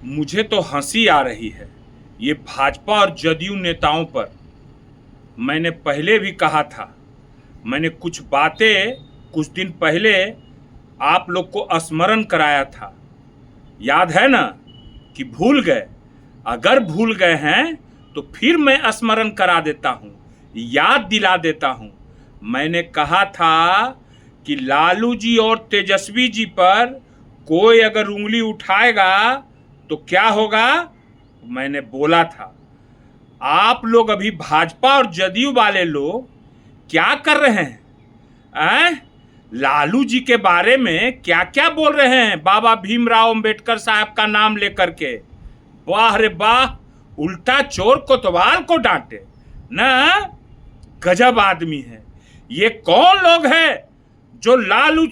मुझे तो हंसी आ रही है ये भाजपा और जदयू नेताओं पर। मैंने पहले भी कहा था, मैंने कुछ बातें कुछ दिन पहले आप लोग को स्मरण कराया था, याद है ना? कि भूल गए? अगर भूल गए हैं तो फिर मैं स्मरण करा देता हूँ, याद दिला देता हूँ। मैंने कहा था कि लालू जी और तेजस्वी जी पर कोई अगर उंगली उठाएगा तो क्या होगा, मैंने बोला था। आप लोग अभी भाजपा और जदयू वाले लोग क्या कर रहे हैं? लालू जी के बारे में क्या क्या बोल रहे हैं, बाबा भीमराव अंबेडकर साहब का नाम लेकर के। वाह रे वाह, उल्टा चोर कोतवाल को डांटे ना। गजब आदमी है। ये कौन लोग हैं जो लालू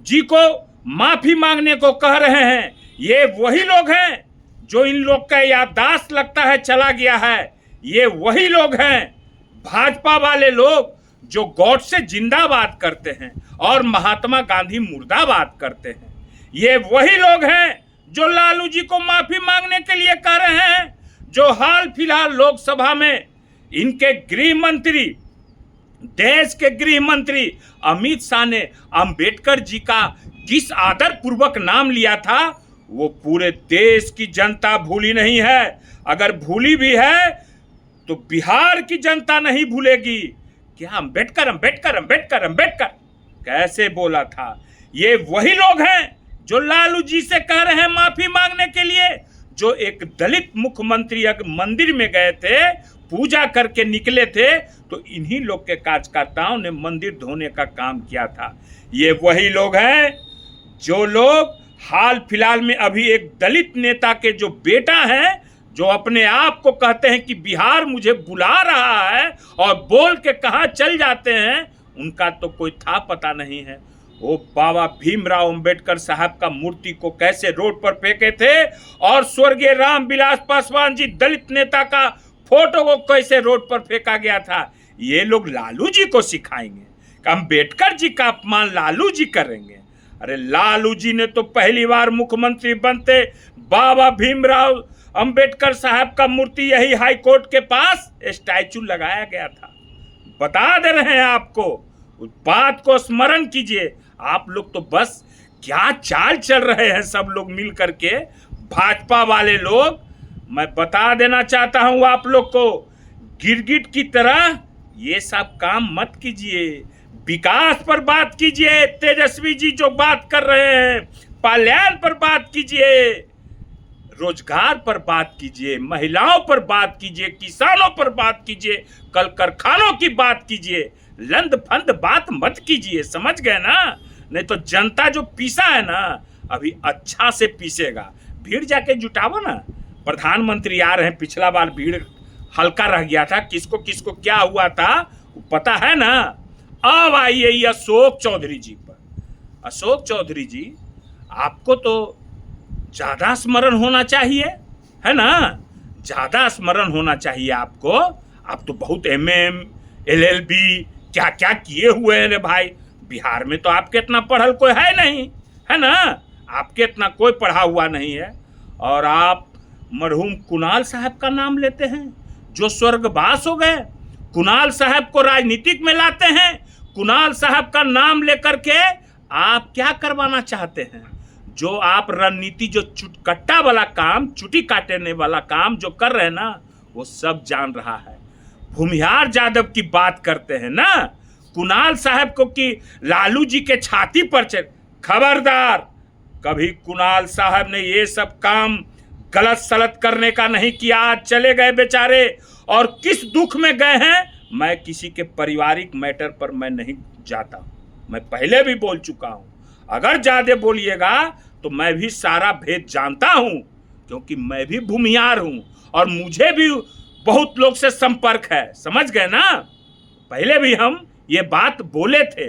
जी को माफी मांगने को कह रहे हैं? ये वही लोग हैं जो इन लोग का याददाश्त लगता है चला गया है। ये वही लोग हैं भाजपा वाले लोग जो गॉड से जिंदाबाद करते हैं और महात्मा गांधी मुर्दाबाद करते हैं। ये वही लोग हैं जो लालू जी को माफी मांगने के लिए कह रहे हैं, जो हाल फिलहाल लोकसभा में इनके गृह मंत्री, देश के गृह मंत्री अमित शाह ने अंबेडकर जी का किस आदर पूर्वक नाम लिया था, वो पूरे देश की जनता भूली नहीं है। अगर भूली भी है तो बिहार की जनता नहीं भूलेगी। क्या अंबेडकर अंबेडकर अंबेडकर अंबेडकर कैसे बोला था? ये वही लोग हैं जो लालू जी से कह रहे हैं माफी मांगने के लिए। जो एक दलित मुख्यमंत्री मंदिर में गए थे, पूजा करके निकले थे, तो इन्हीं लोग के कार्यकर्ताओं ने मंदिर धोने का काम किया था। ये वही लोग हैं जो लोग हाल फिलहाल में अभी एक दलित नेता के जो बेटा हैं, जो अपने आप को कहते हैं कि बिहार मुझे बुला रहा है और बोल के कहाँ चल जाते हैं, उनका तो कोई था पता नहीं है। वो बाबा भीमराव अंबेडकर साहब का मूर्ति को कैसे रोड पर फेंके थे और स्वर्गीय रामविलास पासवान जी दलित नेता का फोटो को कैसे रोड पर फेंका गया था। ये लोग लालू जी को सिखाएंगे, अंबेडकर जी का अपमान लालू जी करेंगे। अरे लालू जी ने तो पहली बार मुख्यमंत्री बनते बाबा भीमराव अंबेडकर साहब का मूर्ति यही हाई कोर्ट के पास स्टैचू लगाया गया था। बता दे रहे हैं आपको, उस बात को स्मरण कीजिए। आप लोग तो बस क्या चाल चल रहे हैं सब लोग मिल करके, भाजपा वाले लोग। मैं बता देना चाहता हूं आप लोग को, गिरगिट की तरह ये सब काम मत कीजिए। विकास पर बात कीजिए, तेजस्वी जी जो बात कर रहे हैं, कल्याण पर बात कीजिए, रोजगार पर बात कीजिए, महिलाओं पर बात कीजिए, किसानों पर बात कीजिए, कल कारखानों की बात कीजिए। लंद फंद बात मत कीजिए, समझ गए ना? नहीं तो जनता जो पीसा है ना, अभी अच्छा से पीसेगा। भीड़ जाके जुटावो ना। प्रधानमंत्री आ रहे हैं, पिछला बार भीड़ हल्का रह गया था, किसको किसको क्या हुआ था पता है ना। अब आइए अशोक चौधरी जी पर। अशोक चौधरी जी, आपको तो ज्यादा स्मरण होना चाहिए, है ना? ज्यादा स्मरण होना चाहिए आपको। आप तो बहुत MM LLB क्या क्या किए हुए हैं रे भाई। बिहार में तो आपके इतना पढ़ल कोई है नहीं, है ना? आपके इतना कोई पढ़ा हुआ नहीं है। और आप मरहूम कुणाल साहब का नाम लेते हैं जो स्वर्गवास हो गए। कुणाल साहब को राजनीतिक में लाते हैं। कुणाल साहब का नाम लेकर के आप क्या करवाना चाहते हैं? जो आप रणनीति, जो चुटकट्टा वाला काम, चुटी काटने वाला काम जो कर रहे हैं ना, वो सब जान रहा है। भूमिहार यादव की बात करते हैं ना कुणाल साहब को कि लालू जी के छाती पर चढ़। खबरदार, कभी कुणाल साहब ने ये सब काम गलत सलत करने का नहीं किया। आज चले गए बेचारे, और किस दुख में गए हैं, मैं किसी के पारिवारिक मैटर पर मैं नहीं जाता। मैं पहले भी बोल चुका हूं, अगर ज्यादा बोलिएगा तो मैं भी सारा भेद जानता हूं, क्योंकि मैं भी भूमिहार हूं और मुझे भी बहुत लोग से संपर्क है, समझ गए ना? पहले भी हम ये बात बोले थे।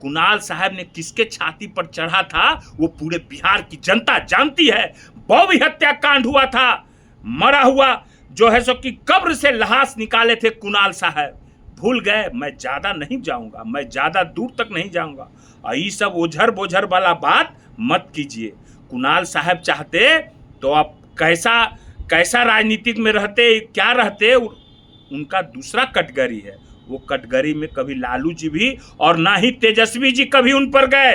कुणाल साहब ने किसके छाती पर चढ़ा था वो पूरे बिहार की जनता जानती है। बौवी हत्याकांड हुआ था, मरा हुआ जो है सो कि कब्र से लाश निकाले थे कुणाल साहब। भूल गए? मैं ज्यादा नहीं जाऊंगा, मैं ज्यादा दूर तक नहीं जाऊंगा। ये सब ओझर बोझर वाला बात मत कीजिए। कुणाल साहब चाहते तो आप कैसा कैसा राजनीतिक में रहते, क्या रहते, उनका दूसरा कैटेगरी है। वो कैटेगरी में कभी लालू जी भी और ना ही तेजस्वी जी कभी उन पर गए।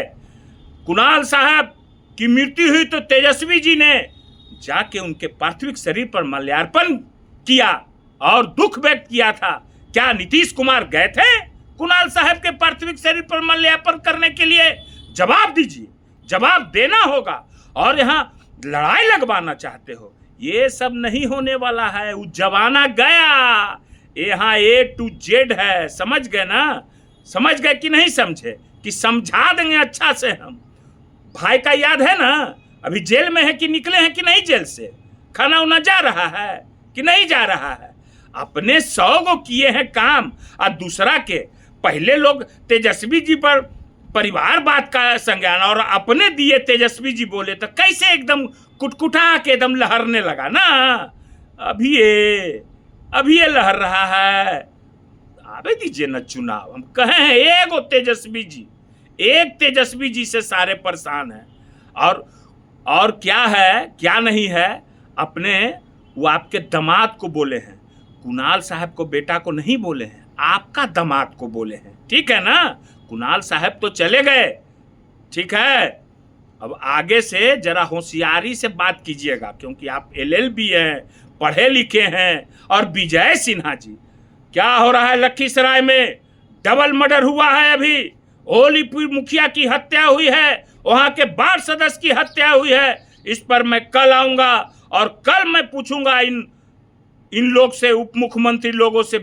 कुणाल साहब की मृत्यु हुई तो तेजस्वी जी ने जाके उनके पार्थिव शरीर पर माल्यार्पण किया और दुख व्यक्त किया था। क्या नीतीश कुमार गए थे कुणाल साहब के पार्थिव शरीर पर माल्यार्पण करने के लिए? जवाब दीजिए, जवाब देना होगा। और यहाँ लड़ाई लगवाना चाहते हो, ये सब नहीं होने वाला है। वो जमाना गया, यहाँ A to Z है। समझ गए ना? समझ गए कि नहीं समझे? कि समझा देंगे अच्छा से हम। भाई का याद है ना? अभी जेल में है कि निकले हैं कि नहीं जेल से? खाना उना जा रहा है कि नहीं जा रहा है? अपने 100 गो किए हैं काम और दूसरा के। पहले लोग तेजस्वी जी पर परिवारवाद का संज्ञान और अपने दिए, तेजस्वी जी बोले तो कैसे एकदम कुटकुटा के एकदम लहरने लगा ना। अभी ये लहर रहा है। आवे दीजिए न चुनाव। हम कहे हैं एक तेजस्वी जी से सारे परेशान हैं। और क्या है क्या नहीं है, अपने वो आपके दामाद को बोले हैं, कुणाल साहब को बेटा को नहीं बोले हैं, आपका दामाद को बोले हैं। ठीक है ना? कुणाल साहब तो चले गए, ठीक है। अब आगे से जरा होशियारी से बात कीजिएगा, क्योंकि आप LLB हैं, पढ़े लिखे हैं। और विजय सिन्हा जी, क्या हो रहा है लखीसराय में? डबल मर्डर हुआ है। अभी होलीपुर मुखिया की हत्या हुई है, वहां के वार्ड सदस्य की हत्या हुई है। इस पर मैं कल आऊंगा और कल मैं पूछूंगा इन लोग से, उप मुख्यमंत्री लोगों से।